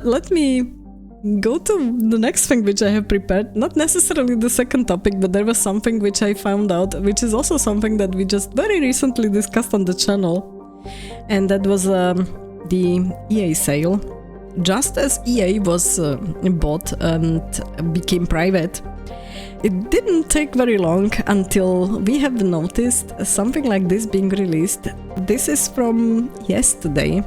Let me go to the next thing which I have prepared. Not necessarily the second topic, but there was something which I found out, which is also something that we just very recently discussed on the channel. And that was the EA sale. Just as EA was bought and became private, it didn't take very long until we have noticed something like this being released. This is from yesterday.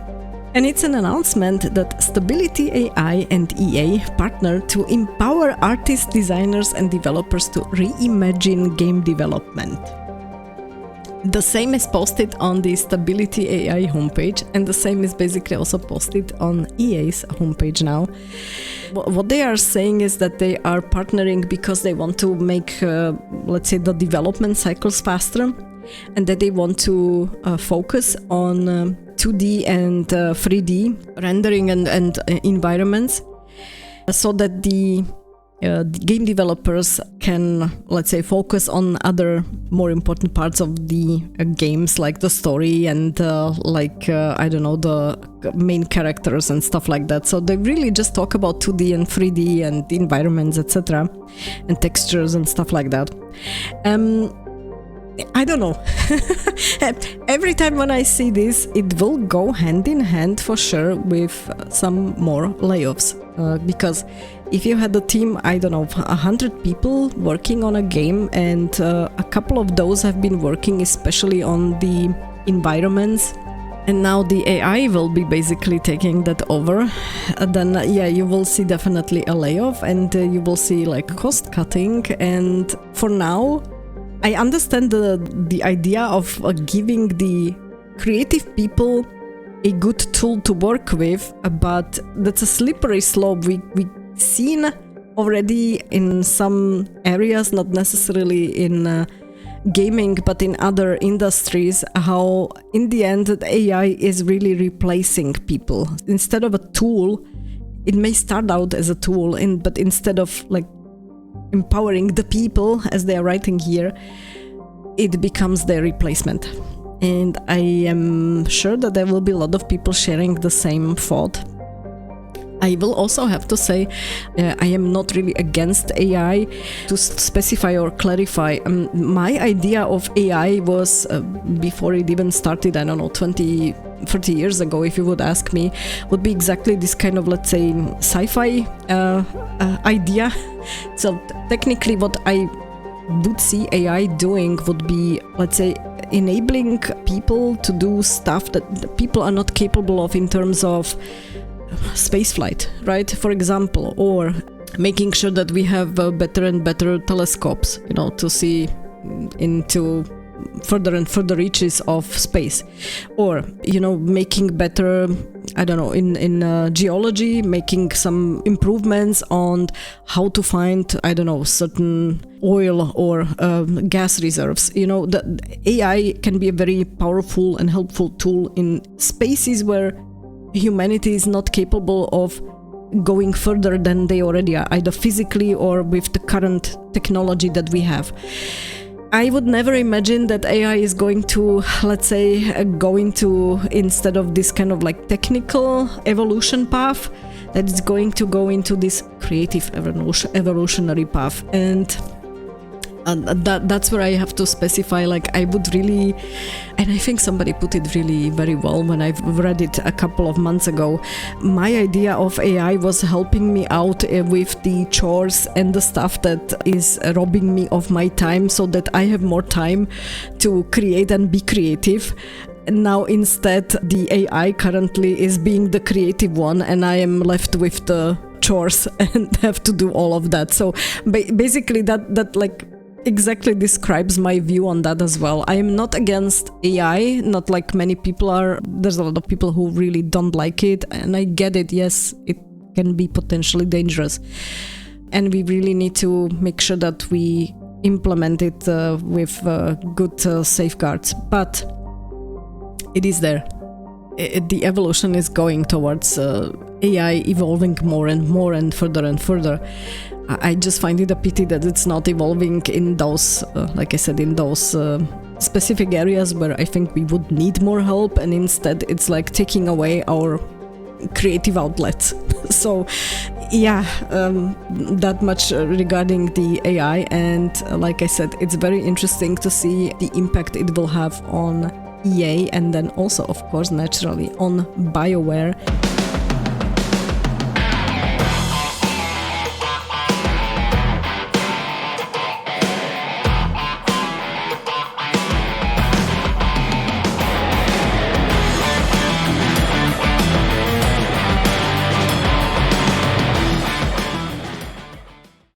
And it's an announcement that Stability AI and EA partner to empower artists, designers and developers to reimagine game development. The same is posted on the Stability AI homepage, and the same is basically also posted on EA's homepage now. What they are saying is that they are partnering because they want to make, let's say, the development cycles faster, and that they want to focus on 2D and 3D rendering and environments, so that the game developers can, let's say, focus on other more important parts of the games, like the story and I don't know, the main characters and stuff like that. So they really just talk about 2D and 3D and environments, etc., and textures and stuff like that. I don't know. Every time when I see this, it will go hand in hand for sure with some more layoffs. Because if you had a team, I don't know, 100 people working on a game, and a couple of those have been working especially on the environments, and now the AI will be basically taking that over, then yeah, you will see definitely a layoff, and you will see like cost cutting. And for now, I understand the idea of giving the creative people a good tool to work with, but that's a slippery slope. We've seen already in some areas, not necessarily in gaming, but in other industries, how in the end the AI is really replacing people. Instead of a tool, it may start out as a tool, but instead of like empowering the people, as they are writing here, it becomes their replacement. And I am sure that there will be a lot of people sharing the same thought. I will also have to say, I am not really against AI. To specify or clarify, my idea of AI was, before it even started, I don't know, 20, 30 years ago, if you would ask me, would be exactly this kind of, let's say, sci-fi idea. So technically what I would see AI doing would be, let's say, enabling people to do stuff that people are not capable of in terms of spaceflight, right? For example, or making sure that we have better and better telescopes, you know, to see into further and further reaches of space, or, you know, making better, I don't know, in geology, making some improvements on how to find, I don't know, certain oil or gas reserves. You know, the AI can be a very powerful and helpful tool in spaces where humanity is not capable of going further than they already are, either physically or with the current technology that we have. I would never imagine that AI is going to, let's say, go into, instead of this kind of like technical evolution path, that it's going to go into this creative evolutionary path. And that's where I have to specify, like, I would really, and I think somebody put it really very well when I've read it a couple of months ago. My idea of AI was helping me out with the chores and the stuff that is robbing me of my time, so that I have more time to create and be creative. And now instead the AI currently is being the creative one, and I am left with the chores and have to do all of that. So basically that like exactly describes my view on that as well. I am not against AI, not like many people are. There's a lot of people who really don't like it, and I get it. Yes, it can be potentially dangerous, and we really need to make sure that we implement it with good safeguards. But it is there. The evolution is going towards AI evolving more and more and further. I just find it a pity that it's not evolving in those, like I said, in those specific areas where I think we would need more help, and instead it's like taking away our creative outlets. So yeah, that much regarding the AI, and like I said, it's very interesting to see the impact it will have on EA, and then also of course naturally on BioWare.